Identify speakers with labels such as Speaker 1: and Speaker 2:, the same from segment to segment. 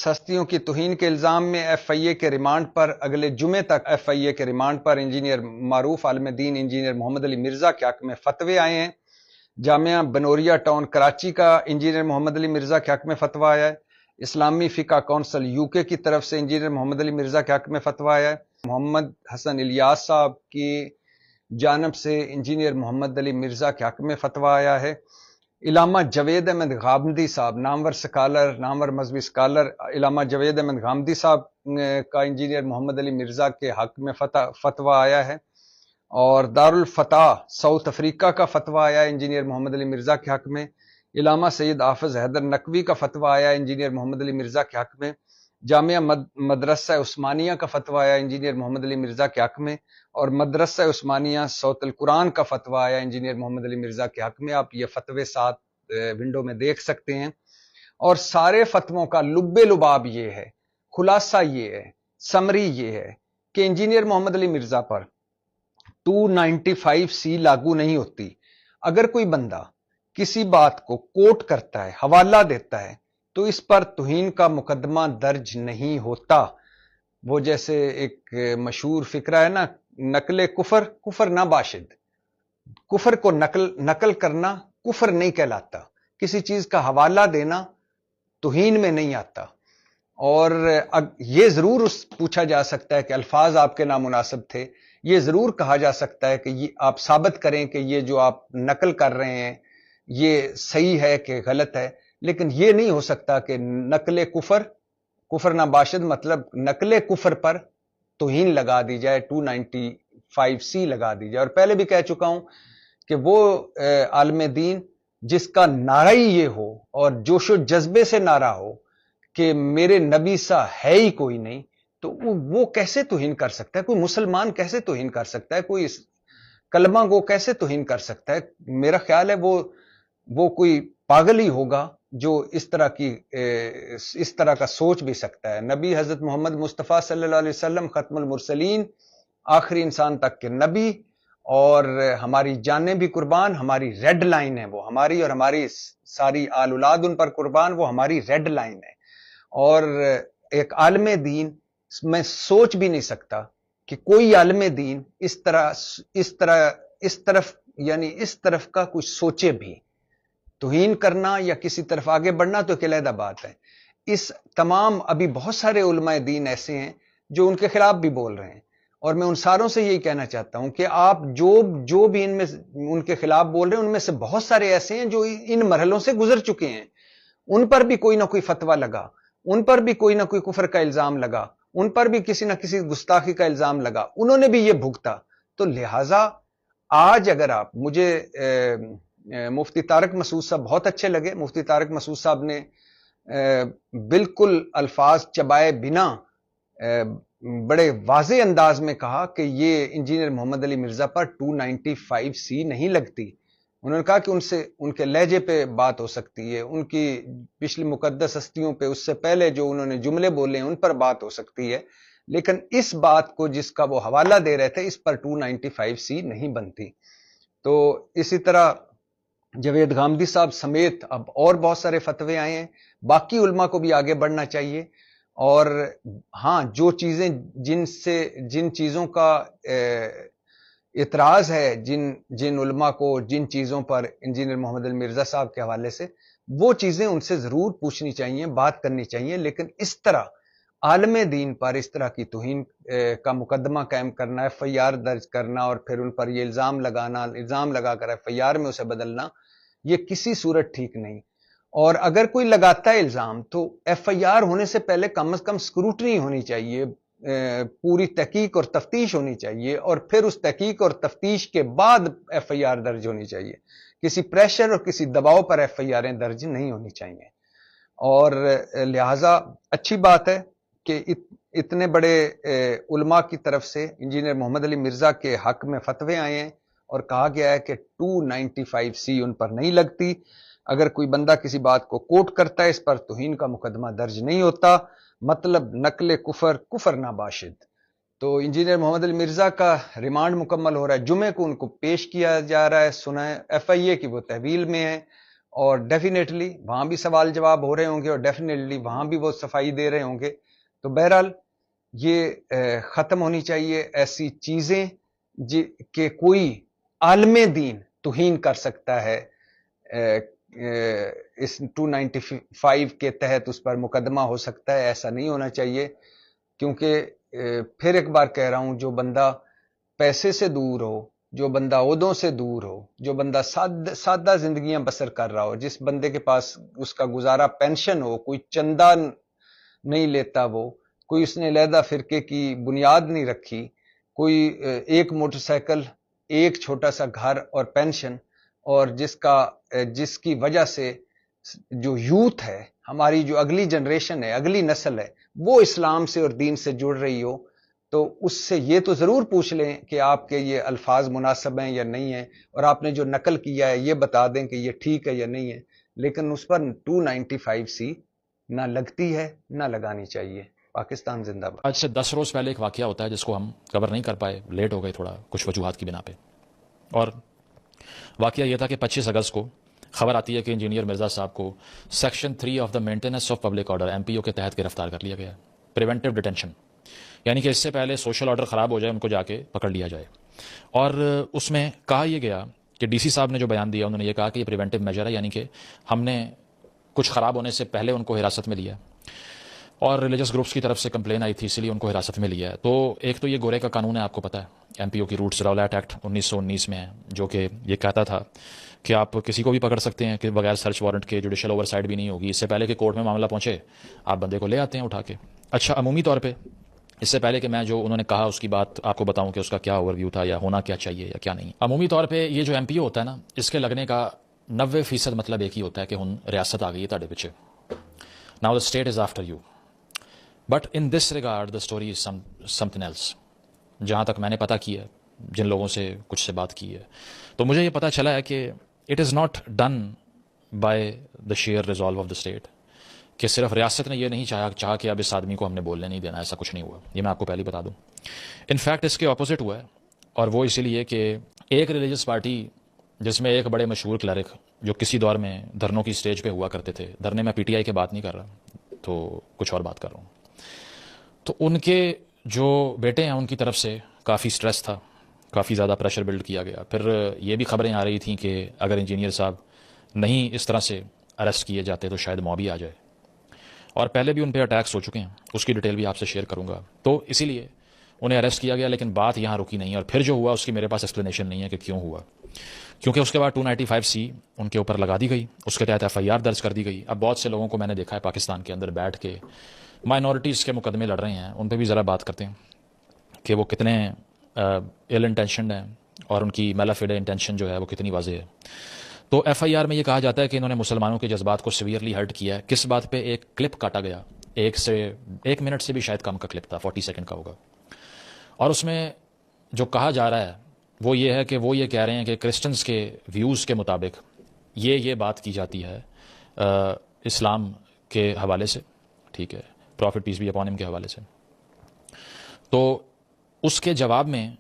Speaker 1: ہستیوں کی توہین کے الزام میں ایف آئی اے کے ریمانڈ پر اگلے جمعے تک ایف آئی اے کے ریمانڈ پر انجینئر معروف عالم دین انجینئر محمد علی مرزا کے حق میں فتوے آئے ہیں۔ جامعہ بنوریا ٹاؤن کراچی کا انجینئر محمد علی مرزا کے حق میں فتویٰ آیا ہے۔ اسلامی فقہ کونسل یو کے کی طرف سے انجینئر محمد علی مرزا کے حق میں فتویٰ آیا ہے۔ محمد حسن الیاس صاحب کی جانب سے انجینئر محمد علی مرزا کے حق میں فتویٰ آیا ہے۔ علامہ جاوید احمد غامدی صاحب نامور سکالر، نامور مذہبی سکالر علامہ جاوید احمد غامدی صاحب کا انجینئر محمد علی مرزا کے حق میں فتویٰ آیا ہے۔ اور دارالفتح ساؤتھ افریقہ کا فتویٰ آیا ہے انجینئر محمد علی مرزا کے حق میں۔ علامہ سید حافظ حیدر نقوی کا فتویٰ آیا ہے انجینئر محمد علی مرزا کے حق میں۔ جامعہ مدرسہ عثمانیہ کا فتویٰ آیا انجینئر محمد علی مرزا کے حق میں، اور مدرسہ عثمانیہ صوت القرآن کا فتویٰ آیا انجینئر محمد علی مرزا کے حق میں۔ آپ یہ فتوے ساتھ ونڈو میں دیکھ سکتے ہیں۔ اور سارے فتووں کا لب لباب یہ ہے، خلاصہ یہ ہے، سمری یہ ہے کہ انجینئر محمد علی مرزا پر 295C لاگو نہیں ہوتی۔ اگر کوئی بندہ کسی بات کو کوٹ کرتا ہے، حوالہ دیتا ہے، تو اس پر توہین کا مقدمہ درج نہیں ہوتا۔ وہ جیسے ایک مشہور فقرہ ہے نا، نقل کفر کفر نہ باشد، کفر کو نقل کرنا کفر نہیں کہلاتا، کسی چیز کا حوالہ دینا توہین میں نہیں آتا۔ اور یہ ضرور پوچھا جا سکتا ہے کہ الفاظ آپ کے نامناسب تھے، یہ ضرور کہا جا سکتا ہے کہ یہ آپ ثابت کریں کہ یہ جو آپ نقل کر رہے ہیں یہ صحیح ہے کہ غلط ہے، لیکن یہ نہیں ہو سکتا کہ نقل کفر کفر نہ باشد مطلب نقل کفر پر توہین لگا دی جائے، 295C لگا دی جائے۔ اور پہلے بھی کہہ چکا ہوں کہ وہ عالم دین جس کا نعرہ ہی یہ ہو اور جوش و جذبے سے نعرہ ہو کہ میرے نبی سا ہے ہی کوئی نہیں، تو وہ کیسے توہین کر سکتا ہے؟ کوئی مسلمان کیسے توہین کر سکتا ہے؟ کوئی کلمہ گو کیسے توہین کر سکتا ہے؟ میرا خیال ہے وہ کوئی پاگل ہی ہوگا جو اس طرح کا سوچ بھی سکتا ہے۔ نبی حضرت محمد مصطفیٰ صلی اللہ علیہ وسلم ختم المرسلین، آخری انسان تک کے نبی، اور ہماری جانیں بھی قربان، ہماری ریڈ لائن ہے وہ، ہماری اور ہماری ساری آل اولاد ان پر قربان، وہ ہماری ریڈ لائن ہے۔ اور ایک عالم دین، میں سوچ بھی نہیں سکتا کہ کوئی عالم دین اس طرف کا کچھ سوچے بھی۔ توہین کرنا یا کسی طرف آگے بڑھنا تو ایک علیحدہ بات ہے۔ اس تمام ابھی بہت سارے علماء دین ایسے ہیں جو ان کے خلاف بھی بول رہے ہیں، اور میں ان ساروں سے یہی کہنا چاہتا ہوں کہ آپ جو بھی ان کے خلاف بول رہے ہیں، ان میں سے بہت سارے ایسے ہیں جو ان مرحلوں سے گزر چکے ہیں، ان پر بھی کوئی نہ کوئی فتویٰ لگا، ان پر بھی کوئی نہ کوئی کفر کا الزام لگا، ان پر بھی کسی نہ کسی گستاخی کا الزام لگا، انہوں نے بھی یہ بھگتا۔ تو لہٰذا آج اگر آپ مجھے مفتی طارق مسعود صاحب بہت اچھے لگے، مفتی طارق مسعود صاحب نے بالکل الفاظ چبائے بنا بڑے واضح انداز میں کہا کہ یہ انجینئر محمد علی مرزا پر 295C نہیں لگتی۔ انہوں نے کہا کہ ان کے لہجے پہ بات ہو سکتی ہے، ان کی پچھلی مقدس ہستیوں پہ اس سے پہلے جو انہوں نے جملے بولے ہیں ان پر بات ہو سکتی ہے، لیکن اس بات کو جس کا وہ حوالہ دے رہے تھے اس پر 295C نہیں بنتی۔ تو اسی طرح جاوید غامدی صاحب سمیت اب اور بہت سارے فتوے آئے ہیں، باقی علماء کو بھی آگے بڑھنا چاہیے۔ اور ہاں، جو چیزیں جن چیزوں کا اعتراض ہے، جن علماء کو جن چیزوں پر انجینئر محمد علی مرزا صاحب کے حوالے سے، وہ چیزیں ان سے ضرور پوچھنی چاہیے، بات کرنی چاہیے، لیکن اس طرح عالم دین پر اس طرح کی توہین کا مقدمہ قائم کرنا، FIR درج کرنا اور پھر ان پر یہ الزام لگا کر FIR میں اسے بدلنا، یہ کسی صورت ٹھیک نہیں۔ اور اگر کوئی لگاتا ہے الزام تو FIR ہونے سے پہلے کم از کم سکروٹنی ہونی چاہیے، پوری تحقیق اور تفتیش ہونی چاہیے، اور پھر اس تحقیق اور تفتیش کے بعد FIR درج ہونی چاہیے۔ کسی پریشر اور کسی دباؤ پر FIR درج نہیں ہونی چاہیے۔ اور لہٰذا اچھی بات ہے کہ اتنے بڑے علماء کی طرف سے انجینئر محمد علی مرزا کے حق میں فتوے آئے ہیں اور کہا گیا ہے کہ 295C ان پر نہیں لگتی۔ اگر کوئی بندہ کسی بات کو کوٹ کرتا ہے اس پر توہین کا مقدمہ درج نہیں ہوتا، مطلب نقل کفر نہ باشد۔ تو انجینئر محمد علی مرزا کا ریمانڈ مکمل ہو رہا ہے، جمعے کو ان کو پیش کیا جا رہا ہے، سنیں FIA کی وہ تحویل میں ہے، اور ڈیفینیٹلی وہاں بھی سوال جواب ہو رہے ہوں گے اور ڈیفینیٹلی وہاں بھی وہ صفائی دے رہے ہوں گے. تو بہرحال یہ ختم ہونی چاہیے ایسی چیزیں کہ کوئی عالم دین توہین کر سکتا ہے اس 295 کے تحت اس پر مقدمہ ہو سکتا ہے. ایسا نہیں ہونا چاہیے، کیونکہ پھر ایک بار کہہ رہا ہوں، جو بندہ پیسے سے دور ہو، جو بندہ عہدوں سے دور ہو، جو بندہ سادہ زندگیاں بسر کر رہا ہو، جس بندے کے پاس اس کا گزارا پینشن ہو، کوئی چندہ نہیں لیتا، وہ کوئی اس نے علیحدہ فرقے کی بنیاد نہیں رکھی، کوئی ایک موٹر سائیکل، ایک چھوٹا سا گھر اور پینشن، اور جس کی وجہ سے جو یوتھ ہے، ہماری جو اگلی جنریشن ہے، اگلی نسل ہے، وہ اسلام سے اور دین سے جڑ رہی ہو، تو اس سے یہ تو ضرور پوچھ لیں کہ آپ کے یہ الفاظ مناسب ہیں یا نہیں ہیں، اور آپ نے جو نقل کیا ہے یہ بتا دیں کہ یہ ٹھیک ہے یا نہیں ہے. لیکن اس پر 295C نہ لگتی ہے، نہ لگانی چاہیے. پاکستان زندہ باد.
Speaker 2: آج سے 10 روز پہلے ایک واقعہ ہوتا ہے جس کو ہم کور نہیں کر پائے، لیٹ ہو گئے تھوڑا کچھ وجوہات کی بنا پہ. اور واقعہ یہ تھا کہ 25 اگست کو خبر آتی ہے کہ انجینئر مرزا صاحب کو section 3 of the maintenance of public order MPO کے تحت گرفتار کر لیا گیا. پریونٹیو ڈیٹینشن، یعنی کہ اس سے پہلے سوشل آرڈر خراب ہو جائے ان کو جا کے پکڑ لیا جائے. اور اس میں کہا یہ گیا کہ DC صاحب نے جو بیان دیا انہوں نے یہ کہا کہ یہ پریونٹیو میجر ہے، یعنی کہ ہم نے کچھ خراب ہونے سے پہلے ان کو حراست میں لیا اور ریلیجس گروپس کی طرف سے کمپلین آئی تھی، اسی لیے ان کو حراست میں لیا ہے. تو ایک تو یہ گورے کا قانون ہے، آپ کو پتہ ہے MPO کی روٹس راولیٹ ایکٹ 1919 میں ہے، جو کہ یہ کہتا تھا کہ آپ کسی کو بھی پکڑ سکتے ہیں کہ بغیر سرچ وارنٹ کے، جوڈیشل اوور سائٹ بھی نہیں ہوگی، اس سے پہلے کہ کورٹ میں معاملہ پہنچے آپ بندے کو لے آتے ہیں اٹھا کے. اچھا، عمومی طور پہ اس سے پہلے کہ میں جو انہوں نے کہا اس کی بات آپ کو بتاؤں کہ اس کا کیا اوور ویو تھا یا ہونا کیا چاہیے یا کیا نہیں. عمومی طور پہ یہ جو MPO ہوتا ہے نا، اس کے لگنے کا 90% مطلب ایک ہی ہوتا ہے کہ ہن ریاست آ گئی ہے تہاڈے پیچھے. Now the state is after you. But in this regard the story is something else. جہاں تک میں نے پتہ کیا ہے، جن لوگوں سے کچھ سے بات کی ہے، تو مجھے یہ پتہ چلا ہے کہ it is not done by the share resolve of the state, کہ صرف ریاست نے یہ نہیں چاہا کہ اب اس آدمی کو ہم نے بولنے نہیں دینا. ایسا کچھ نہیں ہوا، یہ میں آپ کو پہلے بتا دوں. انفیکٹ اس کے اپوزٹ ہوا ہے، اور وہ اسی لیے کہ ایک ریلیجس پارٹی جس میں ایک بڑے مشہور کلرک جو کسی دور میں دھرنوں کی سٹیج پہ ہوا کرتے تھے، دھرنے میں PTI کی بات نہیں کر رہا، تو کچھ اور بات کر رہا ہوں، تو ان کے جو بیٹے ہیں ان کی طرف سے کافی سٹریس تھا، کافی زیادہ پریشر بلڈ کیا گیا. پھر یہ بھی خبریں آ رہی تھیں کہ اگر انجینئر صاحب نہیں اس طرح سے اریسٹ کیے جاتے تو شاید موب ہی آ جائے. اور پہلے بھی ان پہ اٹیکس ہو چکے ہیں، اس کی ڈیٹیل بھی آپ سے شیئر کروں گا. تو اسی لیے انہیں اریسٹ کیا گیا، لیکن بات یہاں رکی نہیں. اور پھر جو ہوا اس کی میرے پاس ایکسپلینیشن نہیں ہے کہ کیوں ہوا، کیونکہ اس کے بعد 295C ان کے اوپر لگا دی گئی، اس کے تحت FIR درج کر دی گئی. اب بہت سے لوگوں کو میں نے دیکھا ہے پاکستان کے اندر بیٹھ کے مائنورٹیز کے مقدمے لڑ رہے ہیں، ان پہ بھی ذرا بات کرتے ہیں کہ وہ کتنے ایل انٹینشنڈ ہیں اور ان کی میلافیڈے انٹینشن جو ہے وہ کتنی واضح ہے. تو FIR میں یہ کہا جاتا ہے کہ انہوں نے مسلمانوں کے جذبات کو سیویئرلی ہرٹ کیا ہے. کس بات پہ؟ ایک کلپ کاٹا گیا، ایک منٹ سے بھی شاید کم کا کلپ تھا، 40 سیکنڈ کا ہوگا. اور اس میں جو کہا جا رہا ہے وہ یہ ہے کہ وہ یہ کہہ رہے ہیں کہ کرسچنز کے ویوز کے مطابق یہ بات کی جاتی ہے اسلام کے حوالے سے، ٹھیک ہے، profit piece be upon him کے حوالے سے. تو اس کے جواب میں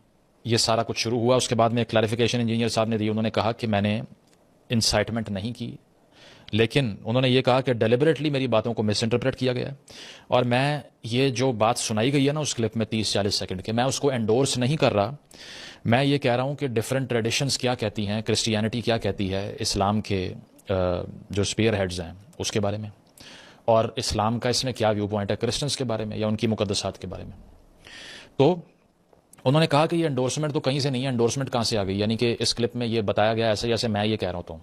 Speaker 2: یہ سارا کچھ شروع ہوا. اس کے بعد میں ایک کلیریفیکیشن انجینئر صاحب نے دی. انہوں نے کہا کہ میں نے انسائٹمنٹ نہیں کی، لیکن انہوں نے یہ کہا کہ ڈیلیبریٹلی میری باتوں کو مس انٹرپریٹ کیا گیا، اور میں یہ جو بات سنائی گئی ہے نا اس کلپ میں 30-40 سیکنڈ کے، میں اس کو انڈورس نہیں کر رہا. میں یہ کہہ رہا ہوں کہ ڈفرینٹ ٹریڈیشنز کیا کہتی ہیں، کرسچینٹی کیا کہتی ہے اسلام کے جو اسپیئر ہیڈز ہیں اس کے بارے میں، اور اسلام کا اس میں کیا ویو پوائنٹ ہے کرسچنز کے بارے میں یا ان کی مقدسات کے بارے میں. تو انہوں نے کہا کہ یہ انڈورسمنٹ تو کہیں سے نہیں ہے. انڈورسمنٹ کہاں سے آ گئی؟ یعنی کہ اس کلپ میں یہ بتایا گیا ایسے جیسے میں یہ کہہ رہا ہوں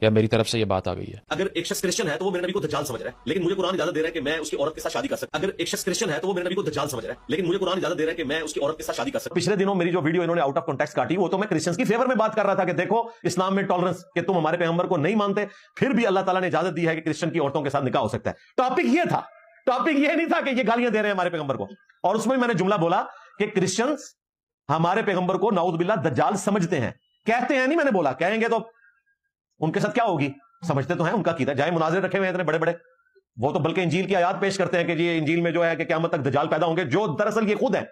Speaker 2: یا میری طرف سے یہ بات آ گئی ہے.
Speaker 3: اگر ایک شخص کرسچن ہے تو وہ میرے نبی کو دجال سمجھ رہا ہے، لیکن مجھے قرآن اجازت دے رہا ہے کہ میں اس کی عورت کے ساتھ شادی کر سکتا. اگر ایک شخص کرسچن ہے تو وہ میرے نبی کو دجال سمجھ رہا ہے، لیکن مجھے قرآن اجازت دے رہا ہے کہ میں اس کی عورت کے ساتھ شادی کر سکتا. پچھلے دنوں میری جو ویڈیو انہوں نے آؤٹ آف کانٹیکسٹ کاٹی، وہ تو میں کرسچنز کی فیور میں بات کر رہا تھا کہ دیکھو اسلام میں ٹالرنس، کہ تم ہمارے پیغمبر کو نہیں مانتے، پھر بھی اللہ تعالیٰ نے اجازت دی ہے کہ کرسچن کی عورتوں کے ساتھ نکاح ہو سکتا ہے. ٹاپک یہ تھا، ٹاپک یہ نہیں تھا کہ یہ گالیاں دے رہے ہیں ہمارے پیغمبر کو. اور اس میں نے جملہ بولا کہ کرسچنز ہمارے پیغمبر کو نعوذ باللہ دجال سمجھتے ہیں. کہتے ہیں نہیں، میں نے بولا کہیں گے تو ان کے ساتھ کیا ہوگی، سمجھتے تو ہیں، ان کا عقیدہ. جائے مناظرے رکھے ہوئے ہیں اتنے بڑے بڑے، وہ تو بلکہ انجیل کی آیات پیش کرتے ہیں کہ جی انجیل میں جو ہے کہ قیامت تک دجال پیدا ہوں گے، جو دراصل یہ خود ہیں.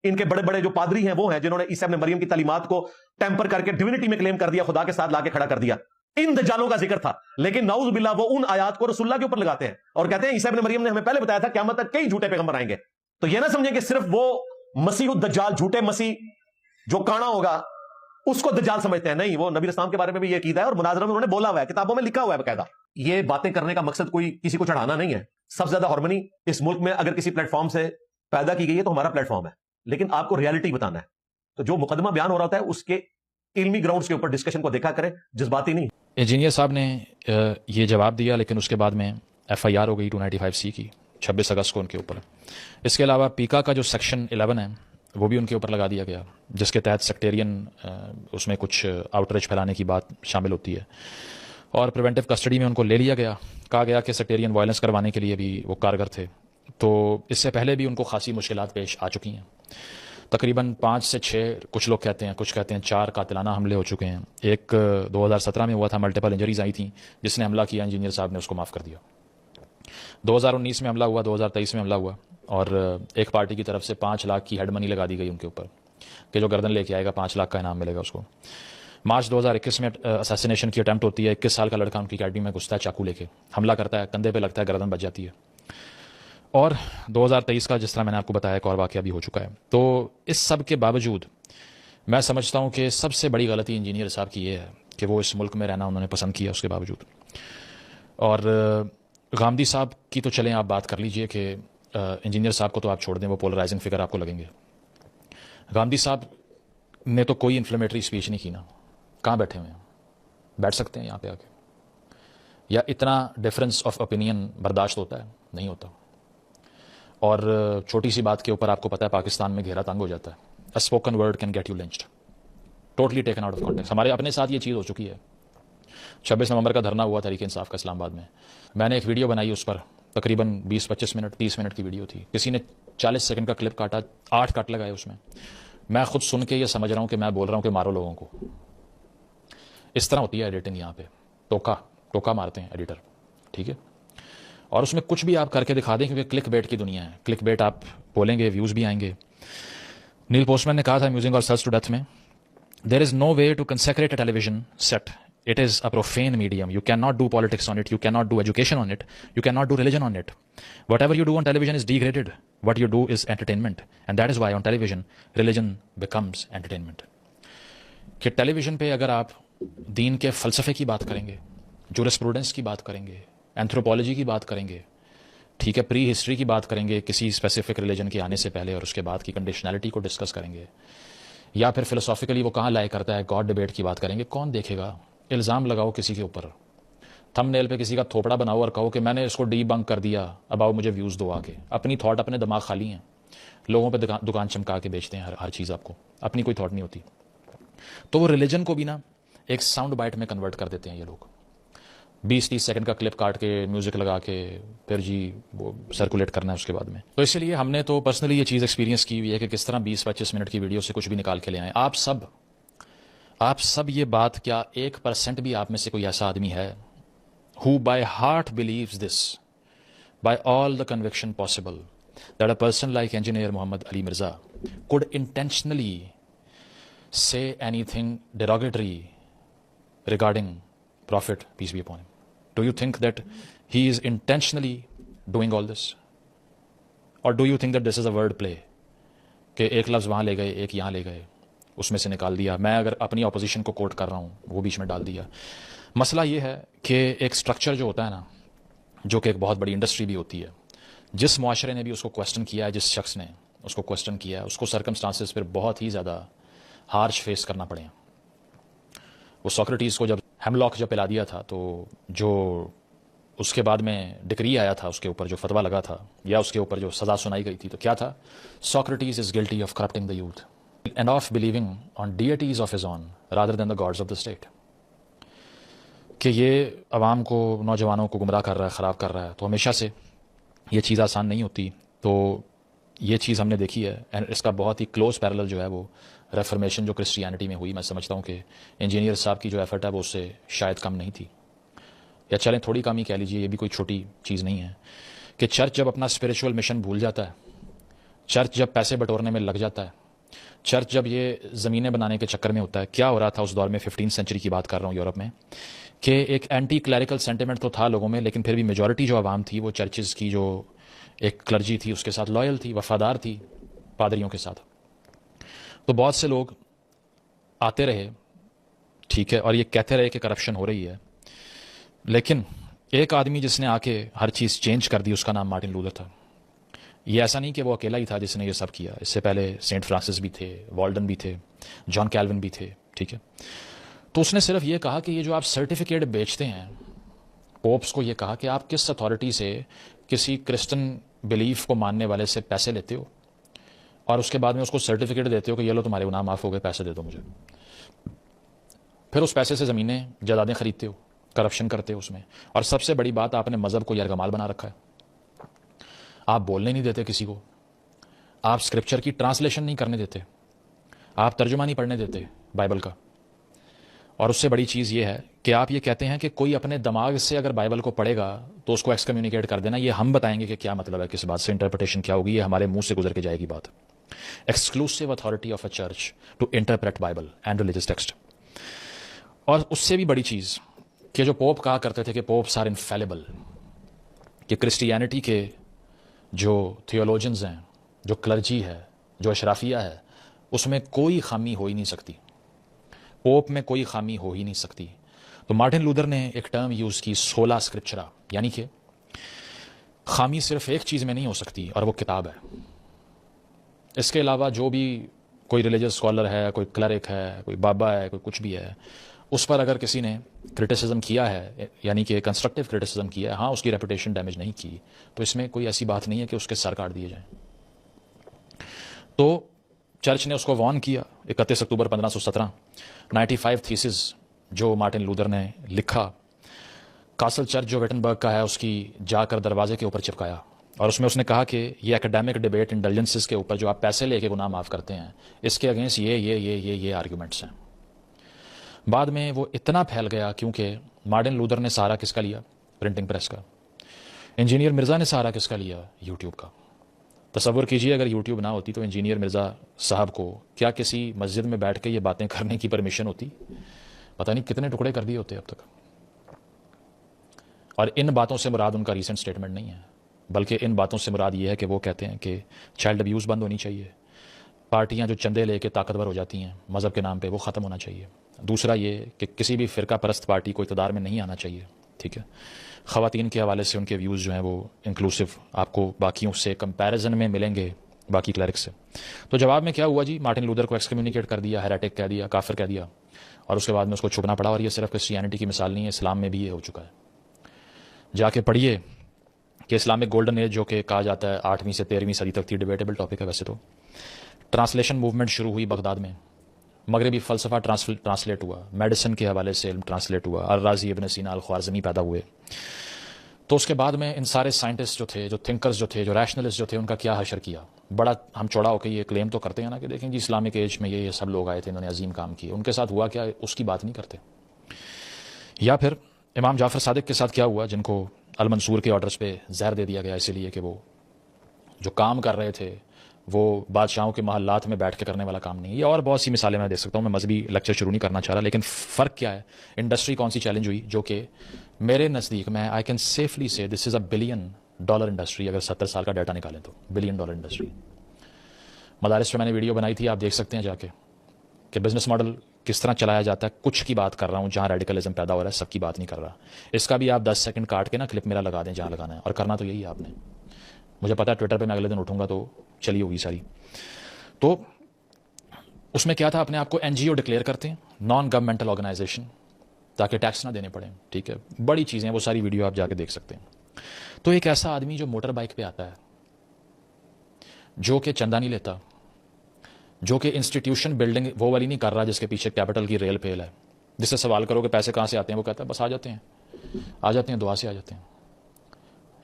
Speaker 3: ان کے بڑے بڑے جو پادری ہیں وہ ہیں جنہوں نے عیسی ابن مریم کی تعلیمات کو ٹیمپر کر کے ڈیوینٹی میں کلیم کر دیا، خدا کے ساتھ لا کے کھڑا کر دیا. ان دجالوں کا ذکر تھا، لیکن نعوذ باللہ وہ ان آیات کو رسول اللہ کے اوپر لگاتے ہیں اور کہتے ہیں عیسیٰ ابن مریم نے ہمیں پہلے بتایا تھا قیامت تک کئی جھوٹے پیغمبر آئیں گے. تو یہ نہ سمجھیں کہ صرف وہ مسیح الدجال، جھوٹے مسیح جو کانا ہوگا اس کو دجال سمجھتے ہیں. نہیں، وہ نبی اسلام کے بارے میں بھی یہ عقیدہ ہے اور مناظرہ میں انہوں نے بولا ہوا ہے، کتابوں میں لکھا ہوا ہے باقاعدہ. یہ باتیں کرنے کا مقصد کوئی کسی کو چڑھانا نہیں ہے. سب سے زیادہ ہارمنی اس ملک میں اگر کسی پلیٹ فارم سے پیدا کی گئی ہے تو ہمارا پلیٹ فارم ہے، لیکن آپ کو ریالٹی بتانا ہے. تو جو مقدمہ بیان ہو رہا ہوتا ہے اس کے علمی گراؤنڈز کے اوپر ڈسکشن کو دیکھا کریں، جذباتی نہیں.
Speaker 2: انجینئر صاحب نے یہ جواب دیا، لیکن اس کے بعد میں FIR ہو گئی 295C کی 26 اگست کو ان کے اوپر. اس کے علاوہ پیکا کا جو سیکشن 11 ہے وہ بھی ان کے اوپر لگا دیا گیا، جس کے تحت سیکٹیرین اس میں کچھ آؤٹریچ پھیلانے کی بات شامل ہوتی ہے، اور پریونٹیو کسٹڈی میں ان کو لے لیا گیا. کہا گیا کہ سیکٹیرین وائلنس کروانے کے لیے بھی وہ کارگر تھے. تو اس سے پہلے بھی ان کو خاصی مشکلات پیش آ چکی ہیں. تقریباً 5 سے 6 کچھ لوگ کہتے ہیں، کچھ کہتے ہیں 4 قاتلانہ حملے ہو چکے ہیں. ایک 2017 میں ہوا تھا، ملٹیپل انجریز آئی تھیں، جس نے حملہ کیا انجینئر صاحب نے اس کو معاف کر دیا. 2019 میں حملہ ہوا، 2023 میں حملہ ہوا، اور ایک پارٹی کی طرف سے 5 لاکھ کی ہیڈ منی لگا دی گئی ان کے اوپر کہ جو گردن لے کے آئے گا 5 لاکھ کا انعام ملے گا اس کو. مارچ 2021 میں اساسینیشن کی اٹیمپٹ ہوتی ہے. 21 سال کا لڑکا ان کی اکیڈمی میں گھستا ہے، چاقو لے کے حملہ کرتا ہے، کندھے پہ لگتا ہے، گردن بچ جاتی ہے. اور 2023 کا جس طرح میں نے آپ کو بتایا ایک اور واقعہ بھی ہو چکا ہے. تو اس سب کے باوجود میں سمجھتا ہوں کہ سب سے بڑی غلطی انجینئر صاحب کی یہ ہے کہ وہ اس ملک میں رہنا انہوں نے پسند کیا اس کے باوجود. اور غامدی صاحب کی تو چلیں آپ بات کر لیجئے کہ انجینئر صاحب کو تو آپ چھوڑ دیں، وہ پولرائزنگ فگر آپ کو لگیں گے. غامدی صاحب نے تو کوئی انفلیمیٹری اسپیچ نہیں کی نا. کہاں بیٹھے ہوئے ہیں؟ بیٹھ سکتے ہیں یہاں پہ آ کے؟ یا اتنا ڈفرینس آف اوپینین برداشت ہوتا ہے؟ نہیں ہوتا. اور چھوٹی سی بات کے اوپر آپ کو پتہ ہے پاکستان میں گھیرا تنگ ہو جاتا ہے. A spoken word can get you lynched, totally taken out of context. ہمارے اپنے ساتھ یہ چیز ہو چکی ہے. 26 نومبر کا دھرنا ہوا تحریک انصاف کا اسلام آباد میں. میں نے ایک ویڈیو بنائی، اس پر تقریباً 20-25 منٹ 30 منٹ کی ویڈیو تھی. کسی نے 40 سیکنڈ کا کلپ کاٹا، 8 کٹ لگائے اس میں. میں خود سن کے یہ سمجھ رہا ہوں کہ میں بول رہا ہوں کہ مارو لوگوں کو. اس طرح ہوتی ہے ایڈیٹنگ یہاں پہ. ٹوکا مارتے ہیں ایڈیٹر، ٹھیک ہے. اور اس میں کچھ بھی آپ کر کے دکھا دیں، کیونکہ کلک بیٹ کی دنیا ہے. کلک بیٹ آپ بولیں گے، ویوز بھی آئیں گے. نیل پوسٹمین نے کہا تھا میوزنگ اور سرچ ٹو ڈیتھ میں، there is no way to consecrate a television set. It is a profane medium. You cannot do politics on it. You cannot do education on it. You cannot do religion on it. Whatever you do on television is degraded. What you do is entertainment. And that is why on television, religion becomes entertainment. کہ ٹیلی vision پہ اگر آپ دین کے فلسفے کی بات کریں گے، جورسپروڈنس کی بات کریں گے، اینتھروپولوجی کی بات کریں گے، ٹھیک ہے، پری ہسٹری کی بات کریں گے کسی اسپیسیفک ریلیجن کے آنے سے پہلے اور اس کے بعد کی کنڈیشنلٹی کو ڈسکس کریں گے، یا پھر فلسافیکلی وہ کہاں لائے کرتا ہے، گاڈ ڈبیٹ کی بات کریں گے، کون دیکھے گا؟ الزام لگاؤ کسی کے اوپر، تھم نیل پہ کسی کا تھوپڑا بناؤ اور کہو کہ میں نے اس کو ڈی بنک کر دیا، اب آؤ مجھے ویوز دو. آ کے اپنی تھاٹ، اپنے دماغ خالی ہیں. لوگوں پہ دکان چمکا کے بیچتے ہیں ہر چیز، آپ کو اپنی کوئی تھاٹ نہیں ہوتی. تو وہ ریلیجن کو بھی نا ایک ساؤنڈ بائٹ میں کنورٹ کر دیتے ہیں یہ لوگ. 20-30 سیکنڈ کا کلپ کاٹ کے میوزک لگا کے پھر جی وہ سرکولیٹ کرنا ہے اس کے بعد میں. تو اسی لیے ہم نے تو پرسنلی یہ چیز ایکسپیرینس کی ہوئی ہے کہ کس طرح 20-25 منٹ کی ویڈیو سے کچھ بھی نکال کے لے آئیں. آپ سب یہ بات، کیا 1% بھی آپ میں سے کوئی ایسا آدمی ہے who by heart believes this by all the conviction possible that a person like engineer Muhammad Ali Mirza could intentionally say anything derogatory regarding Prophet, peace be upon him? Do you think that he is intentionally doing all this? Or do you think that this is a word play? کہ ایک لفظ وہاں لے گئے، ایک یہاں لے گئے، اس میں سے نکال دیا. میں اگر اپنی اپوزیشن کو کوٹ کر رہا ہوں وہ بیچ میں ڈال دیا. مسئلہ یہ ہے کہ ایک سٹرکچر جو ہوتا ہے نا، جو کہ ایک بہت بڑی انڈسٹری بھی ہوتی ہے، جس معاشرے نے بھی اس کو کویسچن کیا ہے، جس شخص نے اس کو کویسچن کیا ہے، اس کو سرکمسٹانسز پھر بہت ہی زیادہ ہارش فیس کرنا پڑے. وہ سوکریٹیز کو جب ہیملاک جب پلا دیا تھا، تو جو اس کے بعد میں ڈکری آیا تھا، اس کے اوپر جو فتویٰ لگا تھا یا اس کے اوپر جو سزا سنائی گئی تھی، تو کیا تھا؟ Socrates is guilty of corrupting the youth and of believing on deities of his own rather than the gods of the state. کہ یہ عوام کو، نوجوانوں کو گمراہ کر رہا ہے، خراب کر رہا ہے. تو ہمیشہ سے یہ چیز آسان نہیں ہوتی. تو یہ چیز ہم نے دیکھی ہے، اور اس کا بہت ہی کلوز پیرلل جو ہے وہ ریفرمیشن جو کرسچینٹی میں ہوئی. میں سمجھتا ہوں کہ انجینئر صاحب کی جو ایفرٹ ہے وہ اس سے شاید کم نہیں تھی، یا چلیں تھوڑی کم ہی کہہ لیجیے، یہ بھی کوئی چھوٹی چیز نہیں ہے. کہ چرچ جب اپنا اسپریچول مشن بھول جاتا ہے، چرچ جب پیسے بٹورنے میں لگ جاتا ہے، چرچ جب یہ زمینیں بنانے کے چکر میں ہوتا ہے. کیا ہو رہا تھا اس دور میں، 15 سینچری کی بات کر رہا ہوں، یورپ میں، کہ ایک اینٹی کلیریکل سینٹیمنٹ تو تھا لوگوں میں، لیکن پھر بھی میجورٹی جو عوام تھی وہ چرچز کی جو ایک کلرجی تھی اس کے ساتھ لائل تھی، وفادار تھی پادریوں کے ساتھ. تو بہت سے لوگ آتے رہے، ٹھیک ہے، اور یہ کہتے رہے کہ کرپشن ہو رہی ہے. لیکن ایک آدمی جس نے آ کے ہر چیز چینج کر دی، اس کا نام مارٹن لوتھر تھا. یہ ایسا نہیں کہ وہ اکیلا ہی تھا جس نے یہ سب کیا، اس سے پہلے سینٹ فرانسس بھی تھے، والڈن بھی تھے، جان کیلون بھی تھے، ٹھیک ہے. تو اس نے صرف یہ کہا کہ یہ جو آپ سرٹیفکیٹ بیچتے ہیں، پوپس کو یہ کہا کہ آپ کس اتھارٹی سے کسی کرسچن بلیف کو ماننے والے سے پیسے لیتے ہو اور اس کے بعد میں اس کو سرٹیفکیٹ دیتے ہو کہ یہ لو تمہارے گناہ معاف ہو گئے، پیسے دے دو مجھے. پھر اس پیسے سے زمینیں جائیدادیں خریدتے ہو، کرپشن کرتے ہو اس میں. اور سب سے بڑی بات، آپ نے مذہب کو یرغمال بنا رکھا ہے. آپ بولنے نہیں دیتے کسی کو، آپ اسکرپچر کی ٹرانسلیشن نہیں کرنے دیتے، آپ ترجمہ نہیں پڑھنے دیتے بائبل کا. اور اس سے بڑی چیز یہ ہے کہ آپ یہ کہتے ہیں کہ کوئی اپنے دماغ سے اگر بائبل کو پڑھے گا تو اس کو ایکس کمیونیکیٹ کر دینا. یہ ہم بتائیں گے کہ کیا مطلب ہے، کس بات سے انٹرپریٹیشن کیا ہوگی، یہ ہمارے منہ سے گزر کے جائے گی بات. Exclusive authority of a church to interpret Bible and religious text. اور اس سے بھی بڑی چیز کہ جو پوپ کہا کرتے تھے کہ پوپس آر انفیلیبل، کہ کرسچینٹی کے جو تھیولوجنز ہیں، جو کلرجی ہے، جو اشرافیہ ہے، اس میں کوئی خامی ہو ہی نہیں سکتی، پوپ میں کوئی خامی ہو ہی نہیں سکتی. تو مارٹن لوتھر نے ایک ٹرم یوز کی، سولا اسکرپچرا، یعنی کہ خامی صرف ایک چیز میں نہیں ہو سکتی اور وہ کتاب ہے. اس کے علاوہ جو بھی کوئی ریلیجس اسکالر ہے، کوئی کلرک ہے، کوئی بابا ہے، کوئی کچھ بھی ہے، اس پر اگر کسی نے کرٹیسزم کیا ہے، یعنی کہ کنسٹرکٹیو کرٹیسزم کیا ہے، ہاں اس کی ریپوٹیشن ڈیمیج نہیں کی، تو اس میں کوئی ایسی بات نہیں ہے کہ اس کے سر کاٹ دیے جائیں. تو چرچ نے اس کو وارن کیا. 31 اکتوبر 1517 95 تھیسز جو مارٹن لوتھر نے لکھا، کاسل چرچ جو ویٹنبرگ کا ہے اس کی جا کر دروازے کے اوپر چپکایا. اور اس میں اس نے کہا کہ یہ اکیڈیمک ڈیبیٹ انڈلجنسز کے اوپر جو آپ پیسے لے کے گناہ معاف کرتے ہیں، اس کے اگینسٹ یہ آرگیومنٹس ہیں. بعد میں وہ اتنا پھیل گیا کیونکہ مارٹن لوتھر نے سہارا کس کا لیا؟ پرنٹنگ پریس کا. انجینئر مرزا نے سہارا کس کا لیا؟ یوٹیوب کا. تصور کیجئے اگر یوٹیوب نہ ہوتی تو انجینئر مرزا صاحب کو کیا کسی مسجد میں بیٹھ کے یہ باتیں کرنے کی پرمیشن ہوتی؟ پتہ نہیں کتنے ٹکڑے کر دیے ہوتے اب تک. اور ان باتوں سے مراد ان کا ریسنٹ سٹیٹمنٹ نہیں ہے، بلکہ ان باتوں سے مراد یہ ہے کہ وہ کہتے ہیں کہ چائلڈ ابیوز بند ہونی چاہیے، پارٹیاں جو چندے لے کے طاقتور ہو جاتی ہیں مذہب کے نام پہ وہ ختم ہونا چاہیے. دوسرا یہ کہ کسی بھی فرقہ پرست پارٹی کو اقتدار میں نہیں آنا چاہیے، ٹھیک ہے. خواتین کے حوالے سے ان کے ویوز جو ہیں وہ انکلوسیو آپ کو باقیوں سے کمپیریزن میں ملیں گے، باقی کلرک سے. تو جواب میں کیا ہوا جی؟ مارٹن لوتھر کو ایکس کمیونیکیٹ کر دیا، ہیریٹک کہہ دیا، کافر کہہ دیا، اور اس کے بعد میں اس کو چھپنا پڑا. اور یہ صرف کرسچینٹی کی مثال نہیں ہے، اسلام میں بھی یہ ہو چکا ہے. جا کے پڑھیے کہ اسلامک گولڈن ایج جو کہ کہا جاتا ہے 8ویں سے 13ویں صدی تک تھی، ڈیبیٹیبل ٹاپک ہے ویسے تو. ٹرانسلیشن موومنٹ شروع ہوئی بغداد میں، مغربی فلسفہ ٹرانسلیٹ ہوا، میڈیسن کے حوالے سے علم ٹرانسلیٹ ہوا، الرازی، ابن سینا، الخوارزمی پیدا ہوئے. تو اس کے بعد میں ان سارے سائنٹسٹ جو تھے، جو تھنکرز جو تھے، جو ریشنلسٹ جو تھے، ان کا کیا حشر کیا. بڑا ہم چوڑا ہو کے یہ کلیم تو کرتے ہیں نا کہ دیکھیں جی اسلامک ایج میں یہ سب لوگ آئے تھے، انہوں نے عظیم کام کیے. ان کے ساتھ ہوا کیا، اس کی بات نہیں کرتے. یا پھر امام جعفر صادق کے ساتھ کیا ہوا، جن کو المنصور کے آرڈرز پہ زہر دے دیا گیا اسی لیے کہ وہ جو کام کر رہے تھے وہ بادشاہوں کے محلات میں بیٹھ کے کرنے والا کام نہیں. یہ اور بہت سی مثالیں میں دے سکتا ہوں، میں مذہبی لیکچر شروع نہیں کرنا چاہ رہا. لیکن فرق کیا ہے، انڈسٹری کون سی چیلنج ہوئی، جو کہ میرے نزدیک میں آئی کین سیفلی سے دس از اے $1 بلین انڈسٹری. اگر 70 سال کا ڈیٹا نکالیں تو $1 بلین انڈسٹری. مدارس پہ میں نے ویڈیو بنائی تھی، آپ دیکھ سکتے ہیں جا کے کہ بزنس ماڈل کس طرح چلایا جاتا ہے. کچھ کی بات کر رہا ہوں جہاں ریڈیکلزم پیدا ہو رہا ہے، سب کی بات نہیں کر رہا. اس کا بھی آپ 10 سیکنڈ کاٹ کے نا کلپ میرا لگا دیں جہاں لگانا ہے، اور کرنا تو یہی ہے آپ نے. مجھے پتا ہے ٹویٹر پہ میں اگلے دن اٹھوں گا تو چلی ہوگی ساری. تو اس میں کیا تھا، اپنے آپ کو NGO ڈکلیئر کرتے ہیں، نان گورنمنٹل آرگنائزیشن، تاکہ ٹیکس نہ دینے پڑیں. ٹھیک ہے، بڑی چیزیں وہ ساری ویڈیو آپ جا کے دیکھ سکتے ہیں. تو ایک ایسا آدمی جو موٹر بائک پہ آتا ہے، جو کہ چندہ نہیں لیتا، جو کہ انسٹیٹیوشن بلڈنگ وہ والی نہیں کر رہا جس کے پیچھے کیپٹل کی ریل پھیل ہے، جس سے سوال کرو کہ پیسے کہاں سے آتے ہیں، وہ کہتا ہے بس آ جاتے ہیں دعا سے آ جاتے ہیں.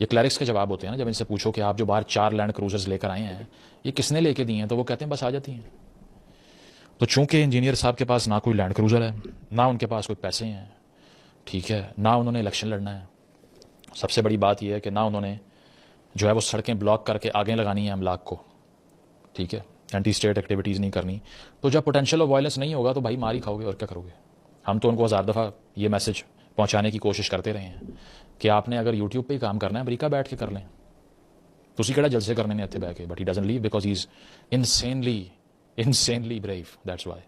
Speaker 2: یہ کلیرکس کے جواب ہوتے ہیں نا، جب ان سے پوچھو کہ آپ جو باہر 4 لینڈ کروزرز لے کر آئے ہیں یہ کس نے لے کے دیے ہیں، تو وہ کہتے ہیں بس آ جاتی ہیں. تو چونکہ انجینئر صاحب کے پاس نہ کوئی لینڈ کروزر ہے، نہ ان کے پاس کوئی پیسے ہیں، ٹھیک ہے، نہ انہوں نے الیکشن لڑنا ہے. سب سے بڑی بات یہ ہے کہ نہ انہوں نے جو ہے وہ سڑکیں بلاک کر کے آگے لگانی ہیں املاک کو، ٹھیک ہے، اینٹی اسٹیٹ ایکٹیویٹیز نہیں کرنی. تو جب پوٹینشیل آف وائلنس نہیں ہوگا تو بھائی مار ہی کھاؤ گے، اور کیا کرو گے. ہم تو ان کو 1000 دفعہ یہ میسج پہنچانے کی کوشش کرتے رہے ہیں کہ آپ نے اگر یوٹیوب پہ ہی کام کرنا ہے امریکہ بیٹھ کے کر لیں, تسی کہڑا جلسے کرنے نے اتنے بہ کے, but he doesn't leave because he is insanely brave, that's why.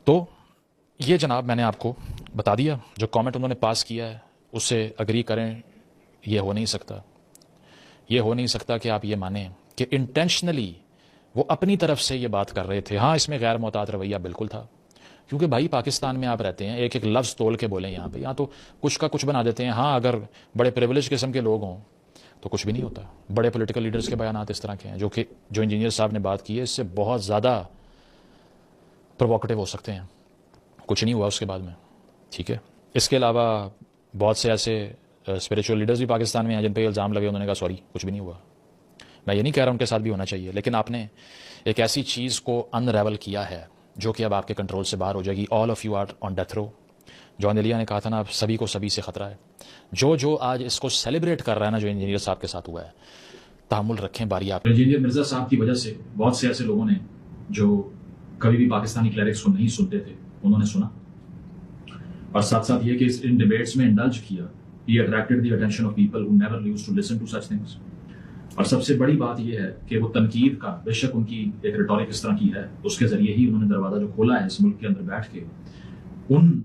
Speaker 2: تو یہ جناب میں نے آپ کو بتا دیا, جو کامنٹ انہوں نے پاس کیا ہے اس سے اگری کریں, یہ ہو نہیں سکتا. یہ ہو نہیں سکتا کہ آپ یہ مانیں کہ انٹینشنلی وہ اپنی طرف سے یہ بات کر رہے تھے. ہاں اس میں غیر محتاط رویہ بالکل تھا, کیونکہ بھائی پاکستان میں آپ رہتے ہیں, ایک ایک لفظ تول کے بولیں یہاں پہ, یہاں تو کچھ کا کچھ بنا دیتے ہیں. ہاں اگر بڑے پریولیج قسم کے لوگ ہوں تو کچھ بھی نہیں ہوتا. بڑے پولیٹیکل لیڈرز کے بیانات اس طرح کے ہیں جو انجینئر صاحب نے بات کی ہے, اس سے بہت زیادہ پرووکیٹو ہو سکتے ہیں. کچھ نہیں ہوا اس کے بعد میں, ٹھیک ہے. اس کے علاوہ بہت سے ایسے اسپریچول لیڈرز بھی پاکستان میں ہیں جن پہ الزام لگے, انہوں نے کہا سوری کچھ بھی نہیں ہوا. میں یہ نہیں کہہ رہا ان کے ساتھ بھی ہونا چاہیے, لیکن آپ نے ایک ایسی چیز کو انریول کیا ہے جو کہ اب آپ کے کنٹرول سے باہر ہو جائے گی. All of you are on death row. Jaun Elia نے کہا تھا نا, آپ سبھی کو سبھی سے خطرہ ہے. جو آج اس کو سیلیبریٹ کر رہا ہے نا, جو انجینئر صاحب کے ساتھ ہوا ہے, تحمل رکھیں, باری آپ.
Speaker 4: انجینئر مرزا صاحب کی وجہ سے بہت سے ایسے لوگوں نے جو کبھی بھی پاکستانی کلیرکس کو نہیں سنتے تھے انہوں نے سنا, اور ساتھ ساتھ یہ کہ ان ڈیبیٹس میں انڈلج کیا. He attracted the attention of people who never used to listen to such things. اور سب سے بڑی بات یہ ہے کہ وہ تنقید کا, بے شک ان کی ایک ریٹورک اس طرح کی ہے, اس کے ذریعے ہی انہوں نے دروازہ جو کھولا ہے اس ملک کے اندر بیٹھ کے ان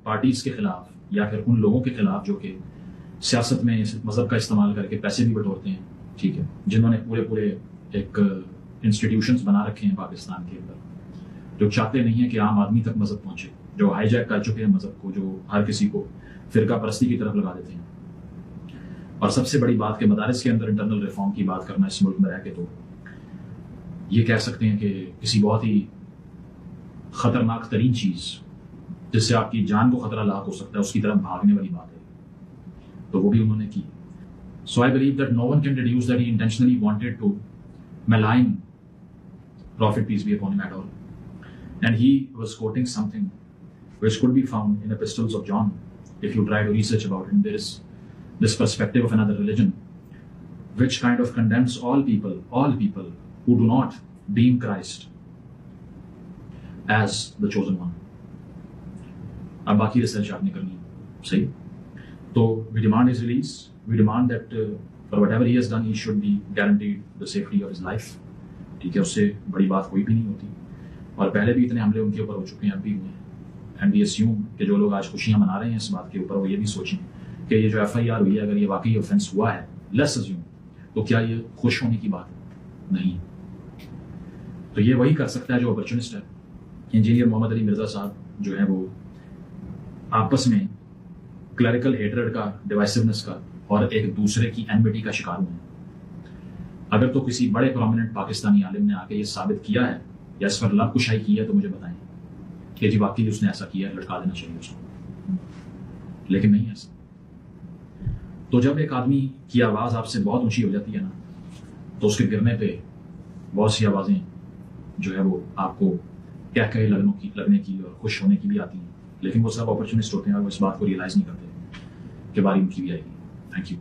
Speaker 4: پارٹیز کے خلاف یا پھر ان لوگوں کے خلاف جو کہ سیاست میں مذہب کا استعمال کر کے پیسے بھی بٹورتے ہیں, ٹھیک ہے, جنہوں نے پورے ایک انسٹیٹیوشنز بنا رکھے ہیں پاکستان کے اندر, جو چاہتے نہیں ہیں کہ عام آدمی تک مذہب پہنچے, جو ہائی جیک کر چکے ہیں مذہب کو, جو ہر کسی کو فرقہ پرستی کی طرف لگا دیتے ہیں. اور سب سے بڑی بات کہ مدارس کے اندر انٹرنل ریفارم کی بات کرنا اس ملک میں رہ کے, تو یہ کہہ سکتے ہیں کہ کسی بہت ہی خطرناک ترین چیز جس سے آپ کی جان کو خطرہ لاحق ہو سکتا ہے اس کی طرف بھاگنے والی بات ہے, تو وہ بھی انہوں نے کی. So I believe that no one can deduce that he intentionally wanted to malign Prophet peace be upon him at all. And he was quoting something which could be found in epistles of John. If you try to research about it, there is this perspective of another religion which kind of condemns all people who do not deem Christ as the chosen one. اب باقی research آپ نے کرنی ہے, صحیح. تو we demand his release. We demand that for whatever he has done, he should be guaranteed the safety of his life. ٹھیک ہے, اس سے بڑی بات کوئی بھی نہیں ہوتی. اور پہلے بھی اتنے حملے ان کے اوپر ہو چکے ہیں, اب بھی ہوئے ہیں. اینڈ وی اسیوم کہ جو لوگ آج خوشیاں منا رہے ہیں اس بات کے اوپر, وہ یہ بھی سوچیں کہ یہ جو FIR ہوئی ہے, اگر یہ واقعی آفینس ہوا ہے, لیٹس اسیوم, تو کیا یہ خوش ہونے کی بات نہیں. تو یہ وہی کر سکتا ہے جو اپرچونسٹ ہے. انجینئر محمد علی مرزا صاحب جو ہے وہ آپس میں کلریکل ہیٹرڈ کا, ڈیوائسونیس کا اور ایک دوسرے کی اینمیٹی کا شکار ہوئے ہیں. اگر تو کسی بڑے پرومیننٹ پاکستانی عالم نے آ کے یہ ثابت کیا ہے یا اس پر لب کشائی کی ہے تو مجھے بتائیں کہ جی واقعی اس نے ایسا کیا ہے, لٹکا دینا چاہیے اس کو. لیکن نہیں ایسا. تو جب ایک آدمی کی آواز آپ سے بہت اونچی ہو جاتی ہے نا, تو اس کے گرنے پہ بہت سی آوازیں جو ہے وہ آپ کو کہہ لگنے کی اور خوش ہونے کی بھی آتی ہیں, لیکن وہ سب اپرچونسٹ ہوتے ہیں اور وہ اس بات کو ریئلائز نہیں کرتے کہ باری ان کی بھی آئے گی. Thank you.